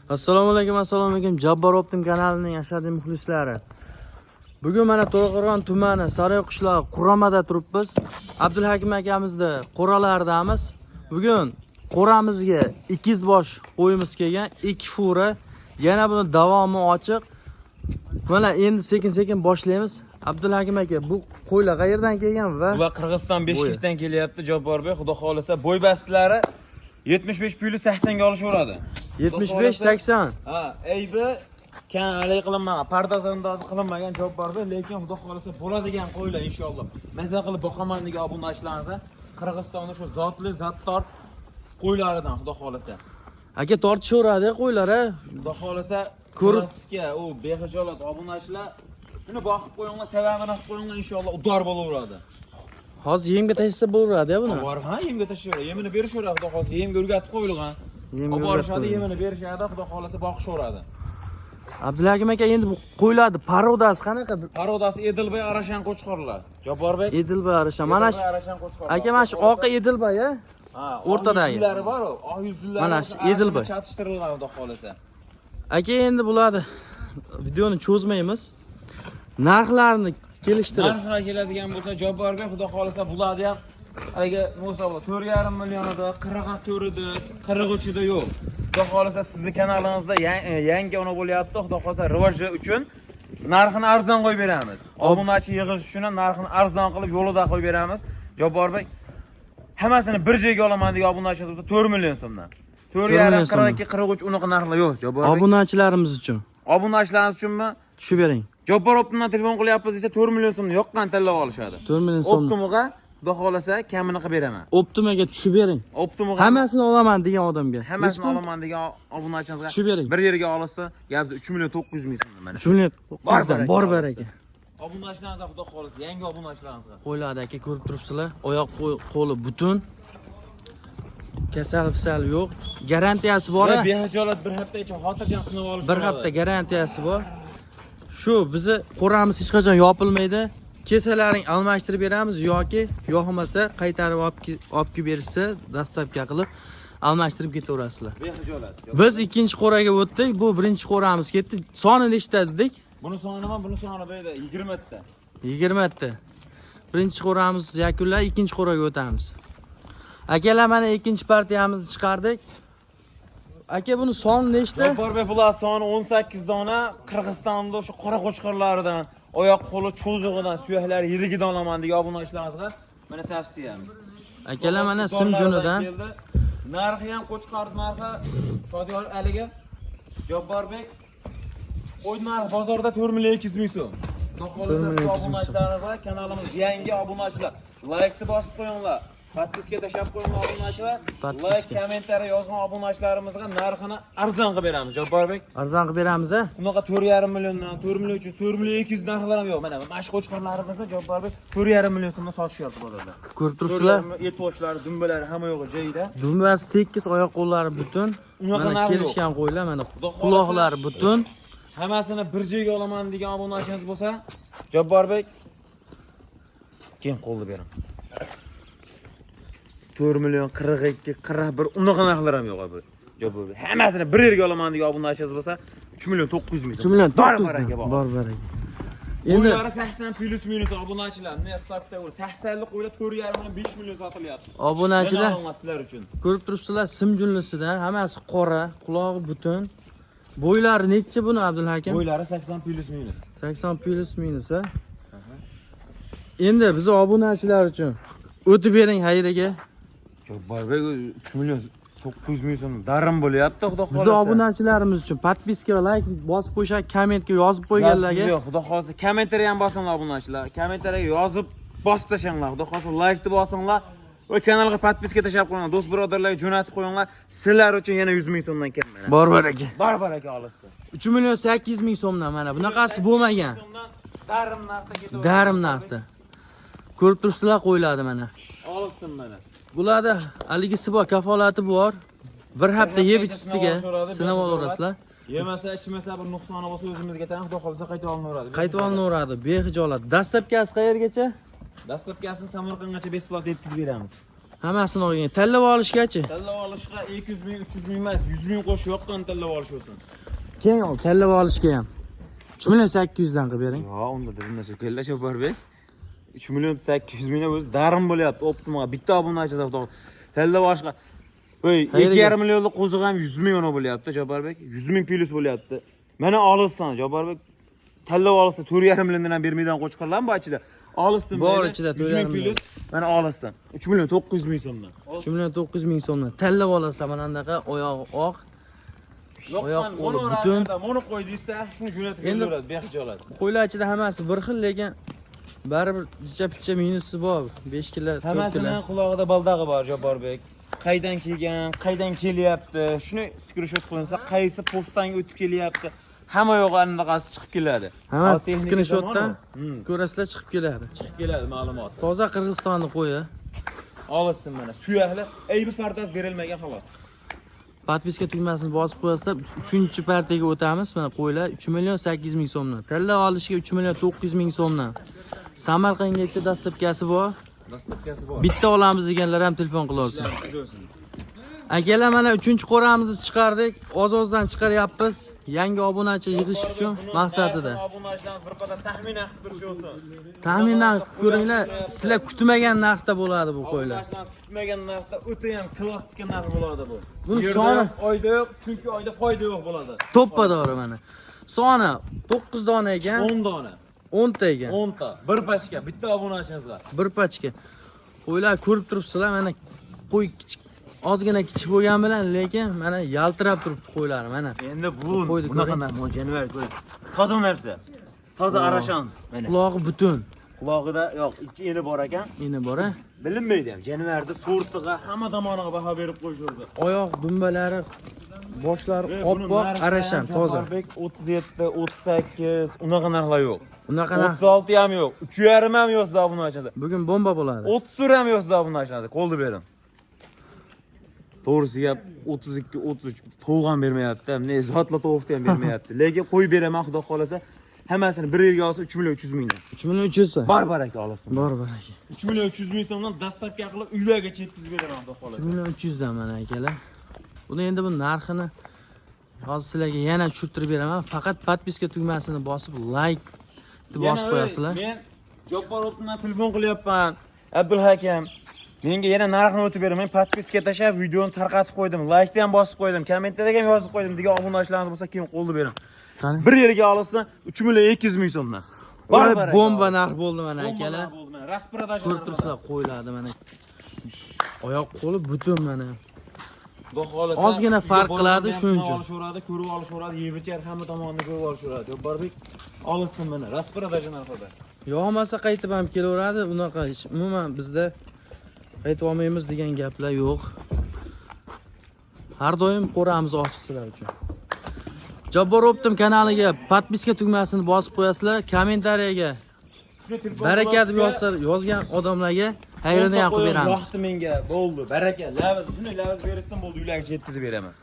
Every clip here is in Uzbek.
Assalomu alaykum. Jabbar Optim kanalining ashaddiy muxlislari. Bugun mana To'raqo'rg'on tumani Sariq qishlog'i Quramada turibmiz. Abdulhakim akamizni qo'ralardamiz. Bugun qo'ramizga ikizbosh qo'yimiz kelgan, 2 fura. Yana buni davomi ochiq. Mana endi sekin-sekin boshlaymiz. Abdulhakim aka, bu qo'ylar qayerdan kelgan va bular Qirg'iziston Beshkentdan kelyapti. Jabborbek, xudo xolisa bo'y bastlari 75+80 ga olishaveradi. 75-80. Ha, aybi kanalay qilinmagan, pardozandozi qilinmagan Jabborbek, lekin xudo xolisa bo'ladigan qo'ylar inshaalloh. Mazza qilib boqaman degan obunachilarsa, Qirg'izistonda shu zotli, zattor qo'ylaridan xudo xolisa. Aka tortishaveradi qo'ylar, a. Xudo xolisa ko'ribsizga, u behijolat obunachilar buni boqib qo'yinglar, sababini qilib qo'yinglar, inshaalloh udor bo'laveradi. Hozir yemga tashlasa bo'laveradi-ya buni. Bor, ha, yemga tashlaveradi. Yemini berishaveradi, xudo xolisa. Yemga o'rgatib qo'yilgan. Olib borishadi, yemini berishadi, xudo xolisa boqishaveradi. Abdulhakim aka, endi bu qo'ylarni parodasi qanaqa? Parodasi Edilbay Arashan qo'chqorlar. Jabborbek. Edilbay Arashan. Mana shu aka, mana shu oqi Edilbay, a? Ha, o'rtadagi. Yuzlari bor, oq yuzlari. Mana shu Edilbay. Chatishtirilgan, xudo xolisa. Aka, endi bularni videoni cho'zmaymiz. Narxlarni kelishtirib. Narxlar keladigan bo'lsa, Jabborbek, xudo xolisa bularni ham haligi Musobaqat 4,5 millionida, 44ida, 43ida yo'q. Xudo xolisa sizni kanalingizda yangi ona bo'lyapti. Xudo xolisa rivoji uchun narxini arzon qo'yib beramiz. Obunachi yig'ish uchun narxini arzon qilib yo'lida qo'yib beramiz. Jabborbek hammasini bir joyga olaman degan obunachimiz bo'lsa 4 million so'mdan. 4,5, 42, 43 unaqa narxlar yo'q, Jabborbek. Obunachilarimiz uchun. Obunachilarimiz uchunmi? Tushib bering. Jabbar Optimdan telefon qilyapmiz desa 4 million so'mni yoqqan tanlab olishadi. 4 million so'm. Optimga xudo xolasa kamini qilib beraman. Optimaga tushib bering. Optimga hammasini olaman degan odamga. Hammasini olaman degan obunachimizga tushib bering. Bir yerga olsa, gapda 3 million 900 ming so'm mana. 3 million 900 bor baraka. Obunachilarimizga xudo xolasa, yangi obunachilarimizga. Qo'ylarda aka ko'rib turibsizlar, oyoq qo'li butun. Kasal yo'q. Garantiyasi bor. Behijolat bir haftacha xotirjam sinab olish. Bir hafta garantiyasi bor. Shu bizni qo'ramiz hech qachon yopilmaydi. Kesalaring almashtirib beramiz yoki yo'qmasa qaytarib olib kelib berishsa, dastlabki qilib almashtirib ketaverasizlar. Behijolat. Biz ikkinchi qo'raga o'tdik. Bu birinchi qo'ramiz ketdi. Soni nechta dedik? Buni soniman, buni soni bo'yda 20 ta. 20 ta. Birinchi qo'ramiz yakunlab, ikkinchi qo'raga o'tamiz. Akalar, mana ikkinchi partiyamizni chiqardik. Aka, buni soni nechta? Jabborbek, bular soni 18 dona. Qirg'izistonda o'sha qora qo'chqorlaridan, oyoq qo'li cho'zug'idan, suyaklari yirigidan olaman degan obunachilarimizga mana tavsiyamiz. Akalar, mana Simjonidan. Narxi ham qo'chqor narxi Shodiyor aliga. Jabborbek qo'y narxi bozorda 4 million 200 ming so'm. Xudo obunachilarimizga kanalimiz yangi obunachilar. Like bosib qo'yinglar. Podpiska tashab qo'yinglar obunachilar. Like, kommentariy yozgan obunachilarimizga narxini arzon qilib beramiz, Jabborbek. Arzon qilib beramiz, a? Bunaqa 4,5 milliondan 4 million 300, 4 million 200 narxlar ham yo'q. Mana mashq qo'chqorlarimizni Jabborbek 4,5 million so'mdan sotishyapti bozorda. Ko'rib turibsizlar? Et boshlari, dumbalari hamma yo'g'i joyida. Dumbasi tekis, oyoq qo'llari butun. Mana kelishgan qo'ylar, mana quloqlari butun. Hammasini bir joyga olaman degan obunachimiz bo'lsa, Jabborbek keng qo'lni bering. 4 million 42, 41 unaqa narxlar ham yo'q abi. Jabborbek hammasini bir yerga olaman degan obunachimiz bo'lsa 3 million 900 ming. 3 million bor baraka bor. Bor baraka. Endi 80 plus minus obunachilar ne hisobda bo'l. 80 lik qo'ylar 4,5 million 5 million sotilyapti. Obunachilar sizlar uchun. Ko'rib turibsizlar, Simjunlisidan hammasi qora, qulog'i butun. Bo'ylari necha buni Abdulhakim? Bo'ylari 80 plus minus. 80 plus minus, a? Endi biz obunachilar uchun o'tib bering xayriga. Jabborbek 3 million 900 ming so'm darim bo'lyapti, xudo xolasa. Biz obunachilarimiz uchun podpiska va like bosib qo'yishak, kommentga yozib qo'yganlarga. Yo'q, xudo xolasa kommentariy ham bosinglar obunachilar. Kommentariyaga yozib bosib tashanglar. Xudo xolasa like deb bosinglar va kanalga podpiska tashab qo'yinglar. Do'st birodarlarga jo'natib qo'yinglar. Sizlar uchun yana 100 ming so'mdan kam mana. Bor baraka. Bor baraka olasiz. 3 million 800 ming so'mdan mana bunaqasi bo'lmagan. Darim narxda ketadi. Darim narxda. Ko'rib turibsizlar qo'yiladi mana. Olsin mana. Bularda haligisi bor, kafolati bor. Bir hafta yeb ichishsiga sinab olaverasizlar. Yemasa, ichmasa bir nuqsoni bo'lsa o'zimizga tan, xudo xolasa qaytib olinaveradi. Qaytib olinaveradi, behijolat. Dastlabkasi qayergacha? Dastlabkasini Samarqandgacha besplat yetkazib beramiz. Hammasini olgan. Tanlab olishgachi? Tanlab olishga 200 ming, 300 ming emas, 100 ming qo'shib yoqqan tanlab olish olsin. Keyin tanlab olishga ham 3 million 800 dan qilib bering. Ha, unda da bilmasa kella Jabarbek. 3 million 800 mingdan o'zi darim bo'lyapti. Optimaga bitta obunachi zavdo. Tanlab olishga voy 2,5 millionlik qo'ziq ham 100 ming ona bo'lyapti Jabarbek. 100 ming plyus bo'lyapti. Mana olsan Jabarbek. Tanlab olsa 4,5 milliondan ham bermaydan qo'chqarlar bu ichida. Olisdim. Bor ichida 100 ming plyus. Mana olisdan. 3 million 900 ming so'mdan. 3 million 900 ming so'mdan tanlab olasan mana bunaqa oyog'i oq. Oyoq qo'li butun. Mono qo'y desa, shuni jo'natib beradi, bexijolat. Qo'ylar ichida hammasi bir xil, lekin baribir picha minusi bor. 5 kilo, 4 kilo. Hammasining qulog'ida baldag'i bor Jabarbek. Qaydan kelgan, qaydan kelyapti, shuni screenshot qilinsa, qaysi postdan o'tib kelyapti. Hamma yo'g'i anaqasi chiqib keladi. Hammasi screenshotdan ko'rasizlar chiqib keladi. Chiqib keladi ma'lumot. Toza Qirg'izistonning qo'yi. Olsin mana. Suyakli aybi pardoz berilmagan xolos. Podpiska tugmasini bosib qo'yasizlar. 3-partiyaga o'tamiz. Mana qo'ylar 3 million 800 ming so'mdan. Tanlab olishga 3 million 900 ming so'mdan. Samarqandgacha dastlabkasi bor. Dastlabkasi bor. Bitta olamiz deganlar ham telefon qila olsin. Akalar mana 3-qo'ramizni chiqardik. Oz-ozdan chiqaryapmiz. Yangi obunachi yig'ish uchun maqsadida. Obunachidan bir qadar taxminan qilib turish olsin. Taxminan ko'ringlar, sizlar kutmagan narxda bo'ladi bu qo'ylar. Obunachidan kutmagan narxda o'ta ham klassik narx bo'ladi bu. Buni soni oyda yo'q, chunki oyda foyda yo'q bo'ladi. To'ppadori mana. Soni 9 dona ekan. 10 dona. 10 ta ekan. 10 ta. Bir pachka, bitta obunachingizlar. Bir pachka. Qo'ylar ko'rib turibsizlar, mana qo'y kichik, ozgina kichik bo'lgan bilan, lekin mana yaltirab turibdi qo'ylar mana. Endi bu bunaqa narsa, jonivar ko'ring. Toza narsa. Toza arashan. Mana. Qulog'i butun. Qulog'ida yo'q, ikki eni bor ekan. Eni bor-a? Bilinmaydi ham. Jonivarni sortiga, hamma tomoniga baho berib qo'yishdi. Oyoq dumbalari, boshlari oppoq, arashan, toza. 37, 38, unaqa narxlar yo'q. Unaqa narx 36 ham yo'q, 3,5 ham yo'q sizlar buni ochadi. bugun bomba bo'ladi. 30 ham yo'q sizlar buni ochadi. Qo'lni bering. To'g'risi gap 32, 33 tovuq ham bermayapti. Ne zotla tovuqni ham bermayapti. Lekin qo'yib beraman, xudo xolasa. Hammasini bir yerga olsa 3 million 300 mingdan. 3 million 300 so'm. Bor baraka olasan. Bor baraka. 3 million 300 ming so'mdan dastlabki qilib uylarga yetkazib beraman, xudo 3 xolasa. million 300 dan mana akalar. Buni endi bu narxini hozir sizlarga yana tushuntirib beraman. Faqat podpiska tugmasini bosib, like deb bosib qo'yasizlar. Men Jabborovdan telefon qilyapman. Abdulhakim, menga yana narxni o'tib beraman. Podpiska tashlab, videoni tarqatib qo'ydim. Like ham bosib qo'ydim. Kommentariyga ham yozib qo'ydim. degan obunachilaringiz bo'lsa, keyin qo'lni bering. Qani? Bir yerga olsa 3 million 200 ming so'mdan. Voy bomba narx bo'ldi mana akalar. Rasprodaja Ko'rib turibsizlar, qo'yiladi mana. Oyoq qo'li butun mana. Xudo xolasa Ozgina farq qiladi shuning uchun. Olishaveradi, ko'rib olishaveradi, yeb-ichar hamma tomonni ko'rib olishaveradi. Jabborbek olsin mana, rasprodaja narxida. Yo'qmasa qaytib ham kelaveradi. Unaqa umuman bizda qaytib olmaymiz degan gaplar yo'q. Har doim qo'ramiz ochiq sizlar uchun. Jabbor Optim kanaliga podpiska tugmasini bosib qo'yasizlar, kommentariyaga baraka deb yozgan odamlarga xayrini ham qilib beramiz. Vaqti menga bo'ldi, baraka. Lavaz, buni lavaz berishdan bo'ldi, uylarga yetkazib beraman.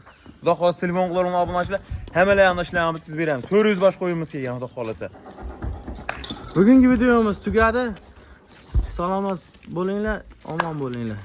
Xudo xolasa telefon qilaman obunachilar, hammalar ham ishlarni bitkazib beraman. 400 bosh qo'yimiz kelgan, xudo xolasa. Bugungi videomiz tugadi. Salomat bo'linglar, omon bo'linglar.